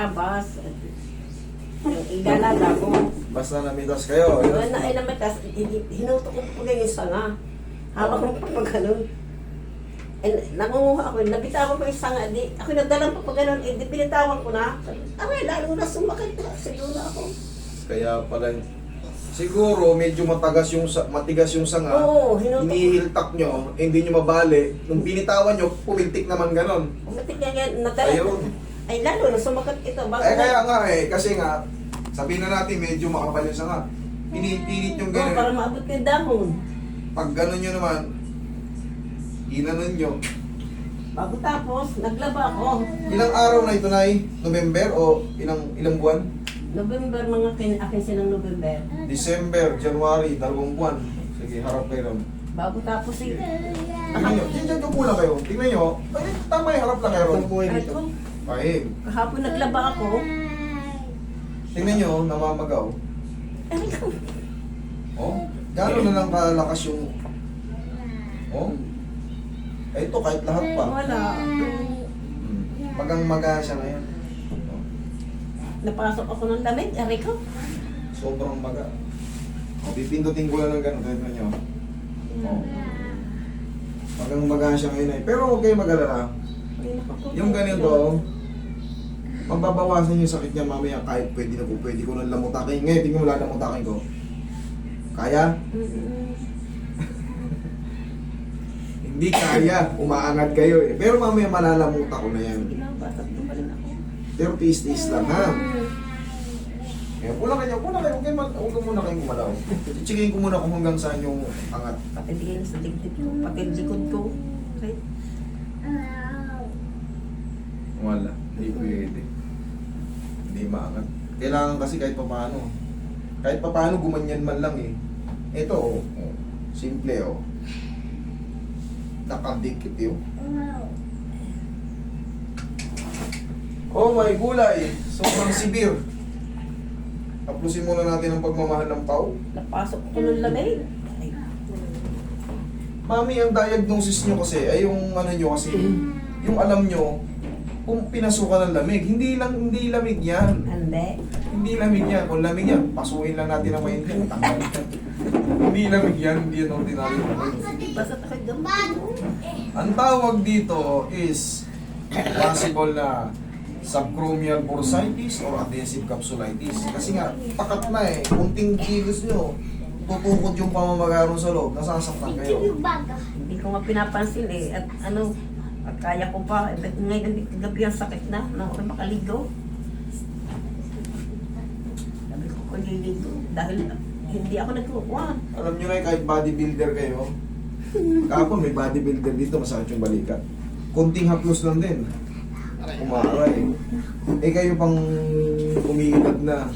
tabas. Ilalala ko. Basta namitas kayo. Doon na ay namitas, hinutok ko po yung sanga. Hawak ko pa ganun. Nangunguha ako, nabitawan ko yung sanga. Ako nagdalang pa ganun, di pinitawan ko na. Aray, lalo na sumakit na. Siguro ako. Kaya pala, siguro medyo matigas yung sanga. Oo, hinutok ko. Hinihiltak nyo, hindi nyo mabali. Nung binitawan nyo, pumintik naman ganon. Umatik na yan, nadala. Ayun. Ay, lalo na sumakit ito. Kaya nga kasi nga, sabihin na natin medyo makapal yung sanga. Pinipilit yung Oo, para ganon. maabot ko yung dahon. Pag ganon nyo naman, ginanon nyo. Bago tapos, naglaba ako. Ilang araw na ito, Nay? November o ilang buwan? November, mga akin silang November. December, January, 2 buwan. Sige, harap kayo ron. Bago tapos eh. Tingnan nyo, dyan po lang kayo. Tingnan nyo, ay, tama yung harap lang kayo ron. Kahit ko, Pahig. kahapon naglaba ako. Tingnan nyo, namamagaw. Ay, ko. Oh, gano'n na lang kalakas yung... Oh, ito kahit lahat pa. Wala. Magang-maga siya ngayon. Oh, Napasok ako ng lamig. Aray ko. sobrang maga. Oh, pipindutin ko lang ng gano'n. Tingnan nyo. Oh. Magang-maga siya ngayon eh. Pero huwag kayo mag-alala. Yung ganito, mababawasan yung sakit niya mamaya kahit pwede ko nang lamutakin. Ngayon, tingnan mo lang lamutakin ko. Kaya? Hindi kaya. Umaangat kayo eh. Pero mamaya malalamuta ko na yan. Batak tumalin ako. Pero tiis-tiis lang ha. Kaya pula kayo. Huwag muna kayong gumalaw. Chichikin ko muna kung hanggang saan yung angat. Pati din sa dibdib ko. Pati likod ko. Okay. Wala. Hindi pwede. Hindi maangat. Kailangan kasi kahit papaano. Kahit papaano gumanyan man lang eh. Ito oh. Simple oh. Nakadikit yun. Oh my gulay. Sobrang sibir. Taplusin muna natin ang pagmamahal ng pau. Napasok ko ng lamig. Ay, Mami, ang diagnosis nyo kasi ay yung ano nyo kasi yung alam nyo kung pinasukan ng lamig. Hindi lamig yan. hindi. Hindi lamig yan. Kung lamig yan, pasukin lang natin ang mainit. Hindi lamig yan. Hindi yan ordinary lamig. Basta ako gamit. Ang tawag dito is possible na subchromial bursitis or adhesive capsulitis. Kasi nga, pakat na eh. Kunting kilos nyo, tutukod yung pamamagaro sa loob. Nasasaktan kayo. Hindi ko nga pinapansin eh. At ano, at kaya ko pa. But ngayon, gabi ang sakit na. Na ako makaligo. Sabi ko ko liligo. Dahil hindi ako nagkukuha. Alam nyo na kahit bodybuilder kayo, kahapon may bodybuilder dito, masakit yung balikat. Kunting haplos lang din. Umaaray. Eh kayo pang umiinad na.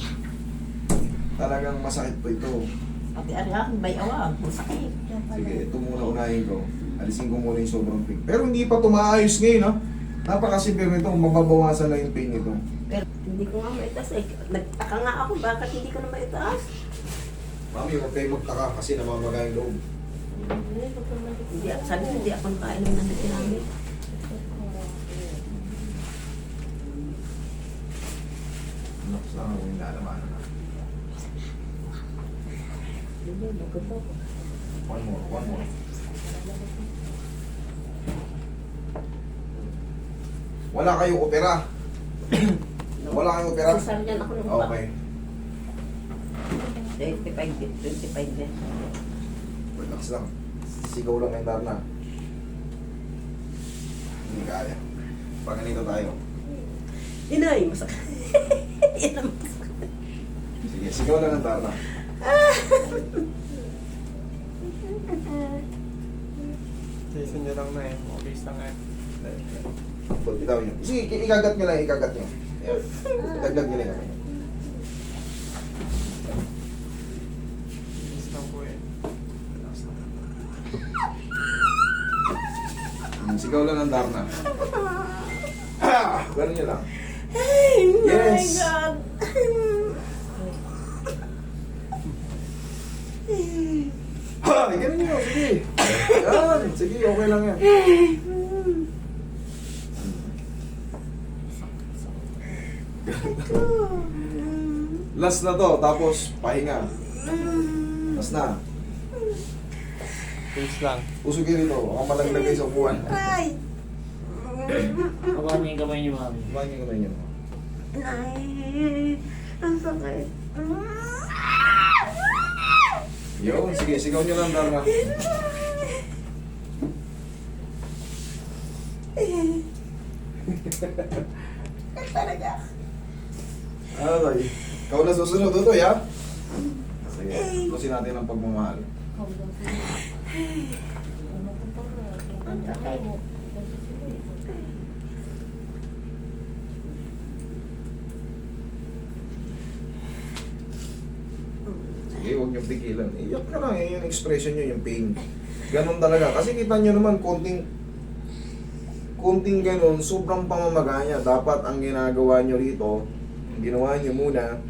Talagang masakit po ito. Pati ari aking bayawa. Masakit. Sige, ito muna unahin ko. Alisin ko muna yung sobrang pain. Pero hindi pa tumaayos ngayon, ha? Napakasipir nito kung mababawasan lang yung pain nito. Pero hindi ko nga maitaas eh. Nagtaka nga ako bakit hindi ko na maitaas. Mami, huwag kayo magtaka kasi namamaga yung loob. Hindi, sabi ko, hindi ako nakainom ng natin. Nakas lang ako yung lalabanan na. One more. Wala kayong opera. Wala kayong opera. Sasaryan ako ng Okay. 25 na. Relax lang. Sigaw lang yung Darna. Hindi kaya. Pag ganito tayo. Inay, masakit. Yan ang masakit. Sige, sigaw lang ang Darna. Jason nyo lang na eh. Okay lang eh. Bitaw nyo. Sige, ikagat nyo lang, ikagat nyo. Ayan. Dagdag nyo lang kami. Bilis lang po eh. Relax lang. Sigaw lang ang Darna. Ganun nyo lang. Ay, my Yes. God. Ha! Ganun nyo, sige. Yan, sige, okay lang yan. Last na to, tapos pahinga. Last na. Please lang. Usugin ito, baka malaglag kayo sa upuan. Ay! Hawakan niyo yung kamay niyo, mami. Kumain yung kamay niyo. Ay! Ang sakit. Yun, sige, sigaw niyo lang, Darna. Talaga. Okay. Ikaw na susunod, Tutoy, ha? Sige, tusin natin ang pagmamahal. Ang sakit. Sige, huwag niyong pigilan. Iyak ka lang, yung expression niyo, yung pain. Ganon talaga. Kasi kita niyo naman, konting ganon, sobrang pamamaga niya. Dapat ang ginagawa niyo rito, ang ginawa niyo muna,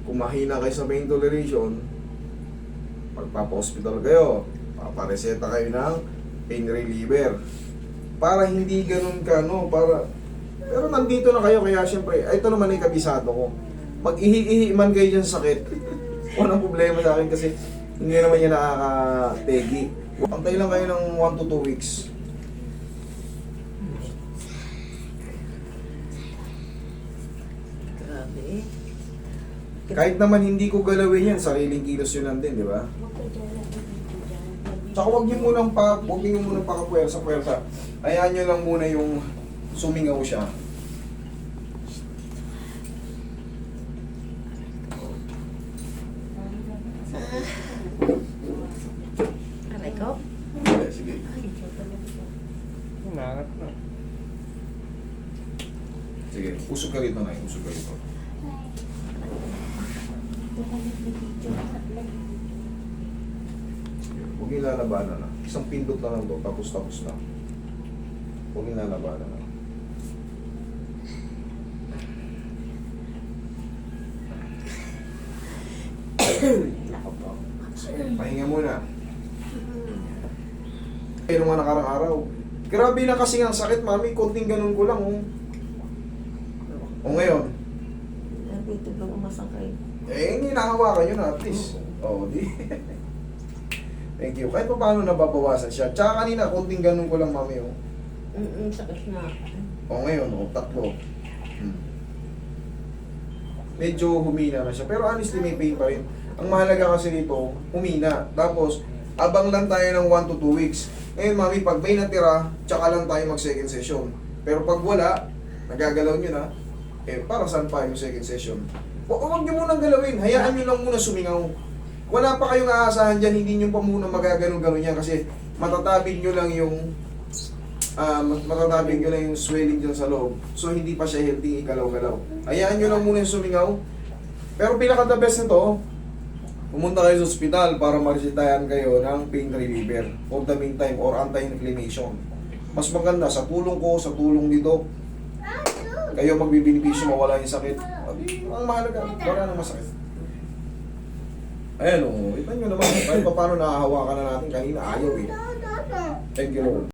kung mahina kayo sa pain toleration, magpapa-hospital kayo, papareseta kayo ng pain reliever. Para hindi ganon ka, no? Pero nandito na kayo, kaya syempre, ito naman ay kabisado ko. Mag-ihi-ihi man kayo dyan sa sakit. Walang problema sa akin kasi hindi naman yan nakaka-tegi. Antay lang kayo ng 1 to 2 weeks. Grabe eh. Kahit naman hindi ko galawin yan, sariling kilos yun lang din, di ba? Tsaka huwag niyo munang pakapwersa. Hayaan niyo lang muna yung sumingaw siya. Aray ko? Okay, sige. Nangat na. Sige, usog ka rito na, usog ka rito. Huwag yung lalabanan na. Isang pindot na lang to, tapos na. Huwag yung lalabanan na. Nako po. Pahinga muna. Pero mga nakarang araw, grabe na kasi ang sakit, mami. Konting ganun ko lang, oh. O ngayon, Dito lang ang masakay. hindi nakahawakan yun, at least. Oo, di. Thank you. Kahit pa paano nababawasan siya. Tsaka kanina, konting ganun ko lang, mami, oh. Sakit na. O ngayon, oh, 3. Medyo humina na siya. Pero honestly, may pain pa rin. Ang mahalaga kasi dito, humina. Tapos, abang lang tayo ng 1 to 2 weeks. Ngayon, mami, pag may natira, tsaka lang tayo mag-second session. Pero pag wala, nagagalaw nyo na, para saan pa yung second session? Huwag nyo munang galawin. Hayaan nyo lang muna sumingaw. Wala pa kayong aasahan dyan, hindi nyo pa muna magaganon-ganon yan kasi matatabig nyo lang yung swelling dyan sa loob. So, hindi pa siya healthy, igalaw-galaw. Hayaan nyo lang muna yung sumingaw. Pero pinaka-the best nito, pumunta kayo sa ospital para maresetahan kayo ng pain reliever for the meantime or anti-inflammation. Mas maganda sa tulong ko, sa tulong dito, kayo magbibinipisyo, mawala yung sakit. Ang mahalaga, wala nang masakit. Ayan o, kita nyo naman, kahit pa paano nakahawakan na natin kanina, ayaw eh. Thank you Lord.